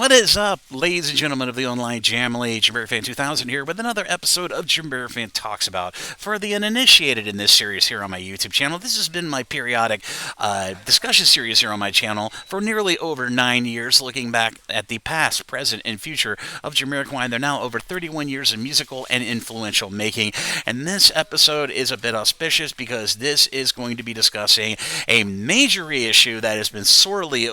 What is up, ladies and gentlemen of the online Jamily? JamiroFan 2000 here with another episode of JamiroFan Talks About. For the uninitiated in this series here on my YouTube channel, this has been my periodic discussion series here on my channel for nearly over 9 years, looking back at the past, present, and future of Jamiroquai. They're now over 31 years of musical and influential making, and this episode is a bit auspicious because this is going to be discussing a major reissue that has been sorely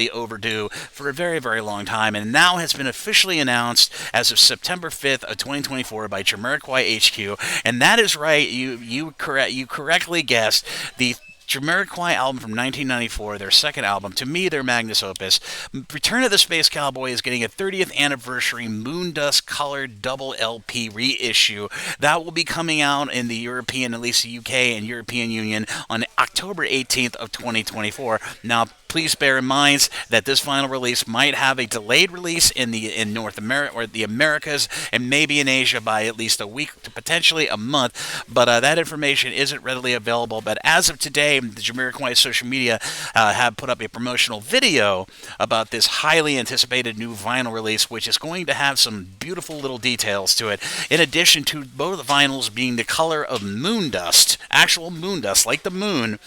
overdue for a very, very long time, and now has been officially announced as of September 5th of 2024 by Jamiroquai HQ. And that is right, you correctly guessed, the Jamiroquai album from 1994, their second album, to me, their magnus opus. Return of the Space Cowboy is getting a 30th anniversary Moondust colored double LP reissue. That will be coming out in the European, at least the UK and European Union, on October 18th of 2024. Now, please bear in mind that this final release might have a delayed release in North America or the Americas, and maybe in Asia by at least a week to potentially a month. But that information isn't readily available. But as of today, the Jamiroquai social media have put up a promotional video about this highly anticipated new vinyl release, which is going to have some beautiful little details to it. In addition to both the vinyls being the color of moondust, actual moondust, like the moon,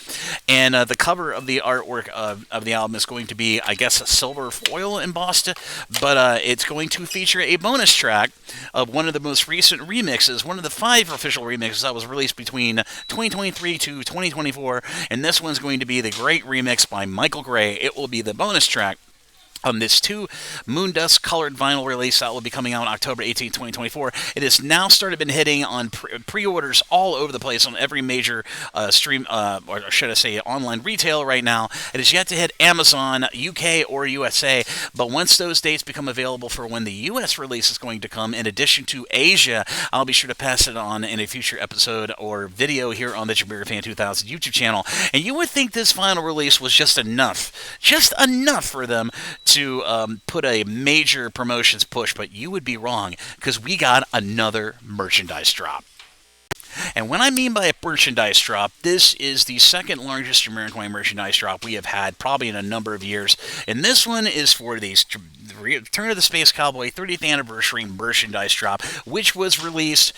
and the cover of the artwork of the album is going to be, I guess, a silver foil embossed, but it's going to feature a bonus track of one of the most recent remixes, one of the 5 official remixes that was released between 2023 to 2024, and this one's going to be the great remix by Michael Gray. It will be the bonus track on this 2 Moondust colored vinyl release that will be coming out October 18, 2024. It has now been hitting on pre-orders all over the place on every major stream, or should I say online retail right now. It is yet to hit Amazon, UK, or USA, but once those dates become available for when the US release is going to come, in addition to Asia, I'll be sure to pass it on in a future episode or video here on the JamiroFan 2000 YouTube channel. And you would think this final release was just enough for them to put a major promotions push, but you would be wrong, because we got another merchandise drop. And when I mean by a merchandise drop, this is the second largest Jamiroquai merchandise drop we have had probably in a number of years. And this one is for the Return of the Space Cowboy 30th anniversary merchandise drop, which was released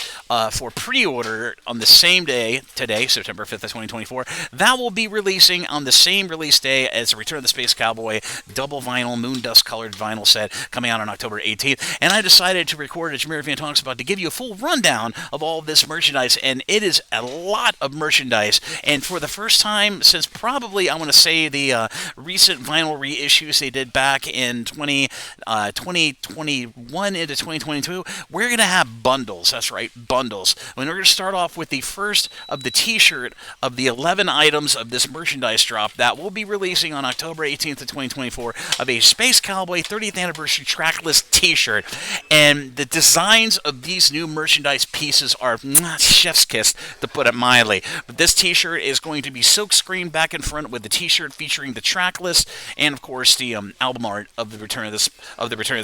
for pre-order on the same day, today, September 5th of 2024. That will be releasing on the same release day as the Return of the Space Cowboy double vinyl, moondust colored vinyl set coming out on October 18th. And I decided to record a JamiroFan Talks About to give you a full rundown of all of this merchandise, and it is a lot of merchandise. And for the first time since probably, I want to say, the recent vinyl reissues they did back in 2021 into 2022, we're going to have bundles. That's right, bundles. We're going to start off with the first of the t-shirt of the 11 items of this merchandise drop that will be releasing on October 18th of 2024 of a Space Cowboy 30th anniversary tracklist t-shirt. And the designs of these new merchandise pieces are chef's kiss, to put it mildly. But this t-shirt is going to be silk screened back and front with the t-shirt featuring the track list and, of course, the album art of the Return of the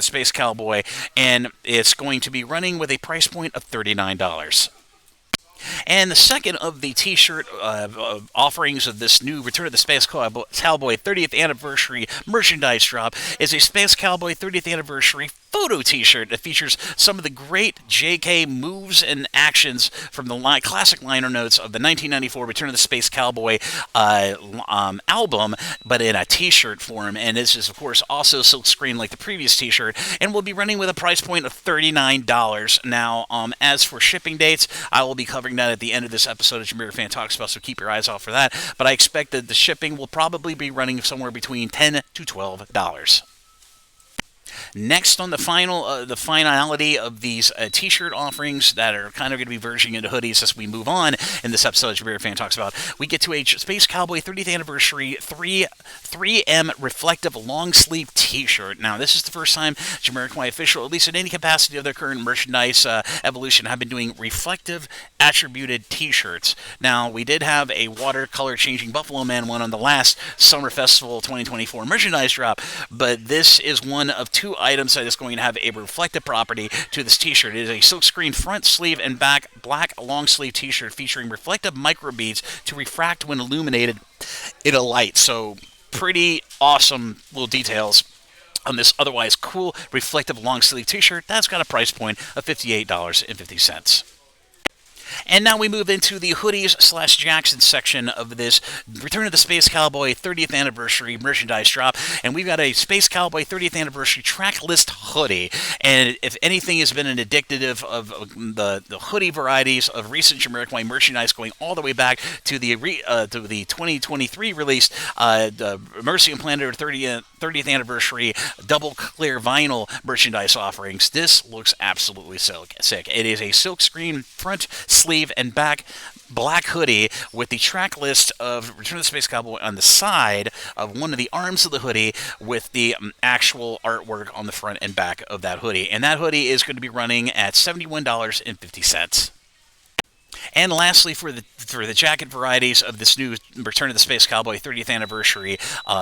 Space Cowboy, and it's going to be running with a price point of $39. And the second of the t-shirt offerings of this new Return of the Space Cowboy 30th anniversary merchandise drop is a Space Cowboy 30th anniversary photo t-shirt that features some of the great JK moves and actions from the classic liner notes of the 1994 Return of the Space Cowboy album, but in a t-shirt form. And this is, of course, also silk screened like the previous t-shirt, and will be running with a price point of $39. Now, as for shipping dates, I will be covering that at the end of this episode of JamiroFan Talks About, so keep your eyes out for that. But I expect that the shipping will probably be running somewhere between $10 to $12. Next on the finality of these t-shirt offerings that are kind of going to be verging into hoodies as we move on in this episode of JamiroFan Talks About, we get to a Space Cowboy 30th Anniversary 3M Reflective Long Sleeve t-shirt. Now, this is the first time Jamiroquai official, at least in any capacity of their current merchandise evolution, have been doing reflective attributed t-shirts. Now, we did have a watercolor changing Buffalo Man one on the last Summer Festival 2024 merchandise drop, but this is one of 2 items that is going to have a reflective property to this t-shirt. It is a silkscreen front sleeve and back black long sleeve t-shirt featuring reflective microbeads to refract when illuminated in a light. So pretty awesome little details on this otherwise cool, reflective long sleeve t-shirt that's got a price point of $58.50. And now we move into the hoodies / Jackson section of this Return of the Space Cowboy 30th anniversary merchandise drop. And we've got a Space Cowboy 30th anniversary track list hoodie. And if anything has been an indicative of the hoodie varieties of recent Jamiroquai merchandise going all the way back to the 2023 release, the Mercy and Planet 30th anniversary double clear vinyl merchandise offerings, this looks absolutely sick. It is a silkscreen front sleeve and back black hoodie with the track list of Return of the Space Cowboy on the side of one of the arms of the hoodie with the actual artwork on the front and back of that hoodie. And that hoodie is going to be running at $71.50. And lastly, for the jacket varieties of this new Return of the Space Cowboy 30th anniversary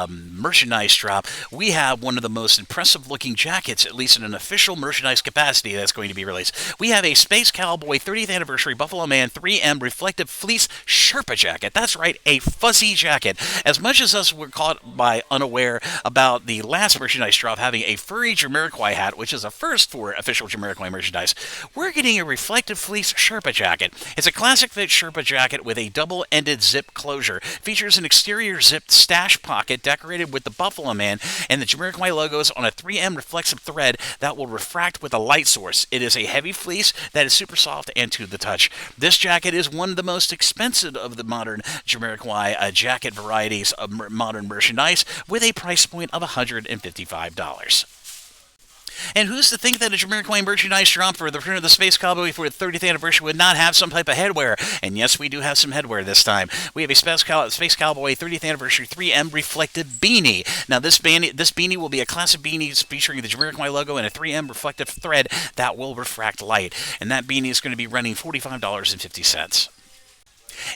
merchandise drop, we have one of the most impressive looking jackets, at least in an official merchandise capacity, that's going to be released. We have a Space Cowboy 30th anniversary Buffalo Man 3M reflective fleece Sherpa jacket. That's right, a fuzzy jacket. As much as us were caught by unaware about the last merchandise drop having a furry Jamiroquai hat, which is a first for official Jamiroquai merchandise, we're getting a reflective fleece Sherpa jacket. It's a classic fit Sherpa jacket with a double-ended zip closure. Features an exterior zipped stash pocket decorated with the Buffalo Man and the Jamiroquai logos on a 3M reflexive thread that will refract with a light source. It is a heavy fleece that is super soft and to the touch. This jacket is one of the most expensive of the modern Jamiroquai jacket varieties of modern merchandise with a price point of $155. And who's to think that a Jamiroquai merchandise drop for the Return of the Space Cowboy for the 30th anniversary would not have some type of headwear? And yes, we do have some headwear this time. We have a Space Cowboy 30th anniversary 3M reflective beanie. Now, this beanie will be a classic beanie featuring the Jamiroquai logo and a 3M reflective thread that will refract light. And that beanie is going to be running $45.50.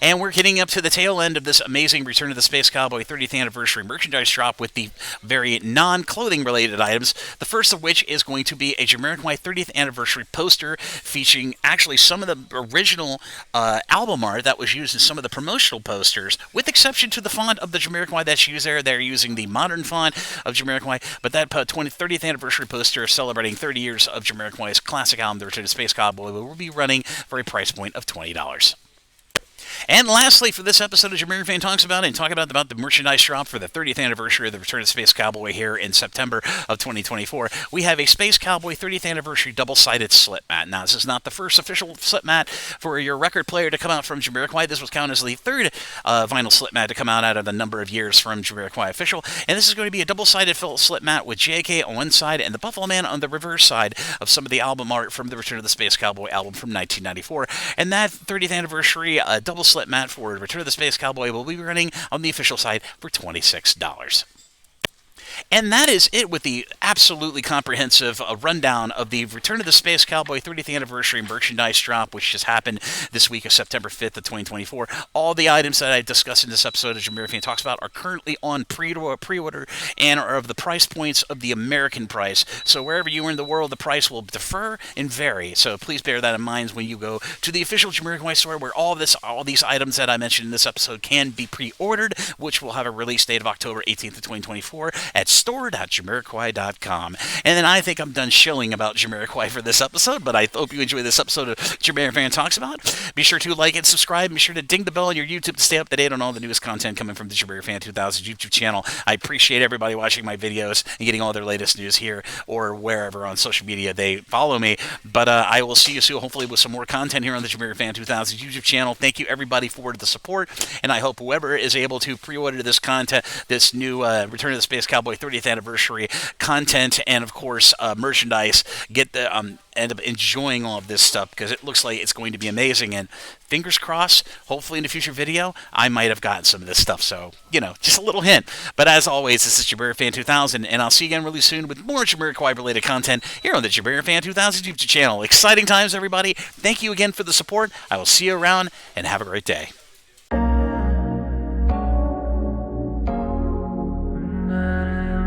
And we're getting up to the tail end of this amazing Return of the Space Cowboy 30th anniversary merchandise drop with the very non-clothing related items. The first of which is going to be a Jamiroquai 30th anniversary poster featuring actually some of the original album art that was used in some of the promotional posters, with exception to the font of the Jamiroquai that's used there. They're using the modern font of Jamiroquai, but that 30th anniversary poster celebrating 30 years of Jamiroquai's classic album, The Return of the Space Cowboy, will be running for a price point of $20. And lastly, for this episode of JamiroFan Talks About, and talk about the merchandise drop for the 30th anniversary of the Return of the Space Cowboy here in September of 2024, we have a Space Cowboy 30th anniversary double-sided slip mat. Now, this is not the first official slip mat for your record player to come out from Jamiroquai. This was counted as the third vinyl slip mat to come out of the number of years from Jamiroquai official. And this is going to be a double-sided slip mat with JK on one side and the Buffalo Man on the reverse side of some of the album art from the Return of the Space Cowboy album from 1994. And that 30th anniversary double slip mat for Return of the Space Cowboy will be running on the official site for $26. And that is it with the absolutely comprehensive rundown of the Return of the Space Cowboy 30th anniversary merchandise drop, which just happened this week of September 5th of 2024. All the items that I discussed in this episode of JamiroFan Talks About are currently on pre-order and are of the price points of the American price. So wherever you are in the world, the price will differ and vary. So please bear that in mind when you go to the official Jamiroquai store, where all these items that I mentioned in this episode can be pre-ordered, which will have a release date of October 18th of 2024 at store.jamiroquai.com. And then I think I'm done shilling about Jamiroquai for this episode, but I hope you enjoy this episode of JamiroFan Talks About. Be sure to like and subscribe. Be sure to ding the bell on your YouTube to stay up to date on all the newest content coming from the JamiroFan 2000 YouTube channel. I appreciate everybody watching my videos and getting all their latest news here or wherever on social media they follow me. But I will see you soon, hopefully, with some more content here on the JamiroFan 2000 YouTube channel. Thank you, everybody, for the support, and I hope whoever is able to pre-order this content, this new Return of the Space Cowboy 30th anniversary content, and of course merchandise, get the end up enjoying all of this stuff, because it looks like it's going to be amazing. And fingers crossed, hopefully in a future video I might have gotten some of this stuff, so just a little hint. But as always, this is JamiroFan 2000, and I'll see you again really soon with more Jamiroquai related content here on the JamiroFan 2000 YouTube channel. Exciting times, everybody. Thank you again for the support. I will see you around, and have a great day.